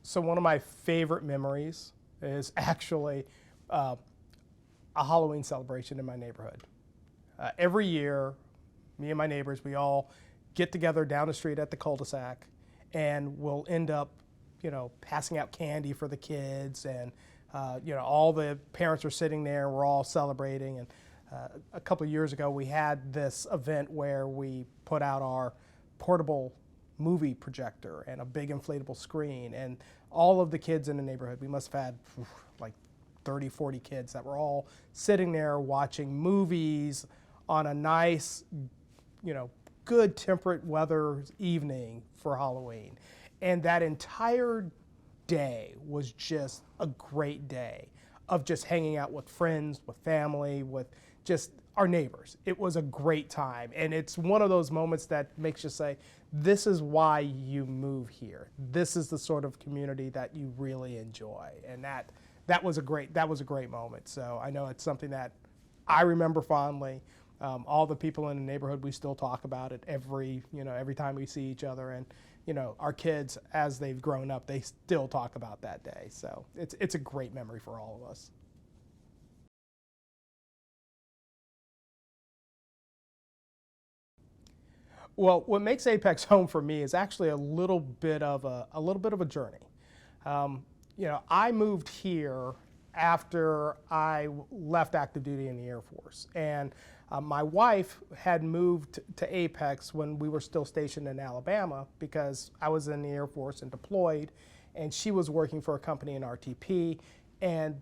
So one of my favorite memories is actually a Halloween celebration in my neighborhood. Every year, me and my neighbors, we all get together down the street at the cul-de-sac, and we'll end up, passing out candy for the kids, and all the parents are sitting there. We're all celebrating, and a couple of years ago, we had this event where we put out our portable movie projector and a big inflatable screen, and all of the kids in the neighborhood, we must have had like 30, 40 kids that were all sitting there watching movies on a nice, good temperate weather evening for Halloween. And that entire day was just a great day of just hanging out with friends, with family, with just our neighbors. It was a great time. And it's one of those moments that makes you say, this is why you move here. This is the sort of community that you really enjoy. And that was a great moment. So I know it's something that I remember fondly. All the people in the neighborhood, we still talk about it every time we see each other. And our kids, as they've grown up, they still talk about that day. So it's a great memory for all of us. Well, what makes Apex home for me is actually a little bit of a journey. I moved here after I left active duty in the Air Force, and my wife had moved to Apex when we were still stationed in Alabama because I was in the Air Force and deployed, and she was working for a company in RTP, and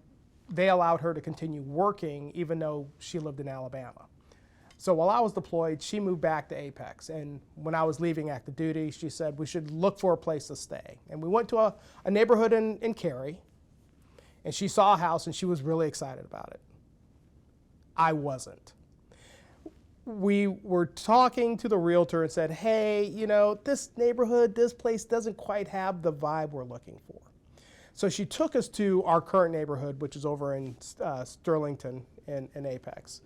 they allowed her to continue working even though she lived in Alabama. So while I was deployed, she moved back to Apex. And when I was leaving active duty, she said we should look for a place to stay. And we went to a neighborhood in Cary, and she saw a house and she was really excited about it. I wasn't. We were talking to the realtor and said, hey, this neighborhood, this place doesn't quite have the vibe we're looking for. So she took us to our current neighborhood, which is over in Sterlington in Apex.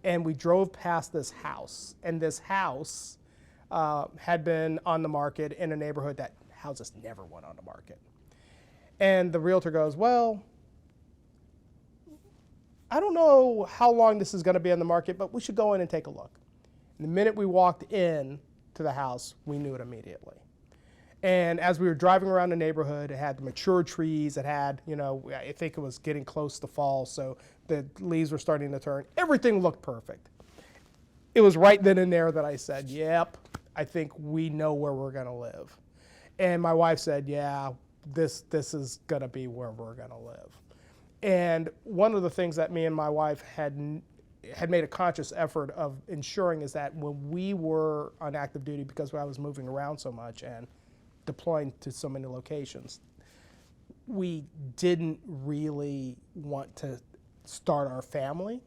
And we drove past this house, and this house had been on the market in a neighborhood that houses never went on the market. And the realtor goes, well, I don't know how long this is going to be on the market, but we should go in and take a look. And the minute we walked in to the house, we knew it immediately. And as we were driving around the neighborhood, it had the mature trees. It had, I think it was getting close to fall, so the leaves were starting to turn. Everything looked perfect. It was right then and there that I said, yep, I think we know where we're going to live. And my wife said, yeah, this is going to be where we're going to live. And one of the things that me and my wife had made a conscious effort of ensuring is that when we were on active duty, because I was moving around so much and deploying to so many locations, we didn't really want to start our family.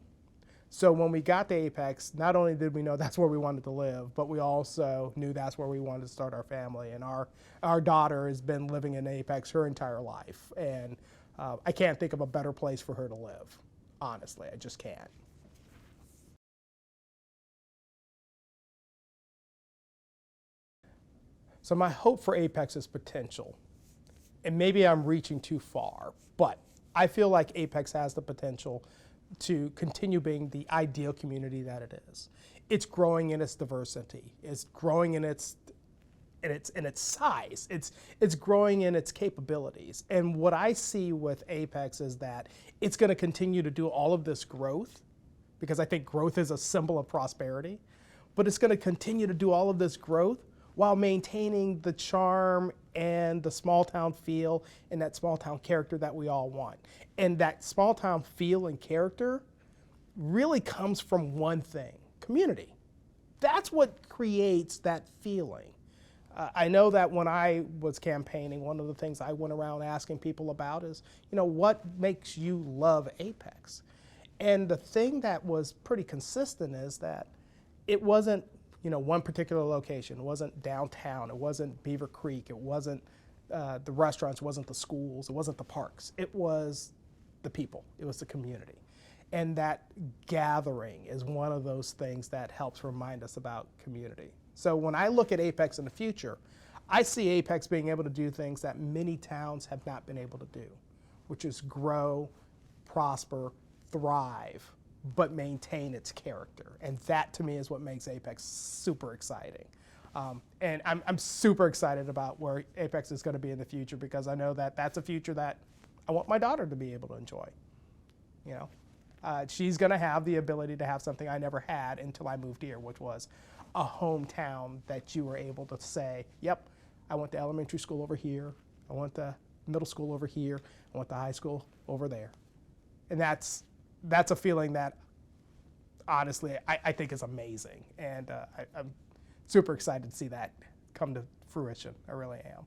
So when we got to Apex, not only did we know that's where we wanted to live, but we also knew that's where we wanted to start our family. And our daughter has been living in Apex her entire life. And I can't think of a better place for her to live. Honestly, I just can't. So my hope for Apex is potential. And maybe I'm reaching too far, but I feel like Apex has the potential to continue being the ideal community that it is. It's growing in its diversity. It's growing in its size. It's growing in its capabilities. And what I see with Apex is that it's going to continue to do all of this growth, because I think growth is a symbol of prosperity, but it's going to continue to do all of this growth while maintaining the charm and the small town feel and that small town character that we all want. And that small town feel and character really comes from one thing: community. That's what creates that feeling. I know that when I was campaigning, one of the things I went around asking people about is, what makes you love Apex? And the thing that was pretty consistent is that it wasn't one particular location. It wasn't downtown. It wasn't Beaver Creek. It wasn't the restaurants. It wasn't the schools. It wasn't the parks. It was the people. It was the community. And that gathering is one of those things that helps remind us about community. So when I look at Apex in the future, I see Apex being able to do things that many towns have not been able to do, which is grow, prosper, thrive, but maintain its character. And that to me is what makes Apex super exciting. And I'm super excited about where Apex is going to be in the future, because I know that that's a future that I want my daughter to be able to enjoy. You know, she's going to have the ability to have something I never had until I moved here, which was a hometown that you were able to say, yep, I went to elementary school over here, I went to middle school over here, I went to high school over there. And that's a feeling that honestly I think is amazing. And I'm super excited to see that come to fruition. I really am.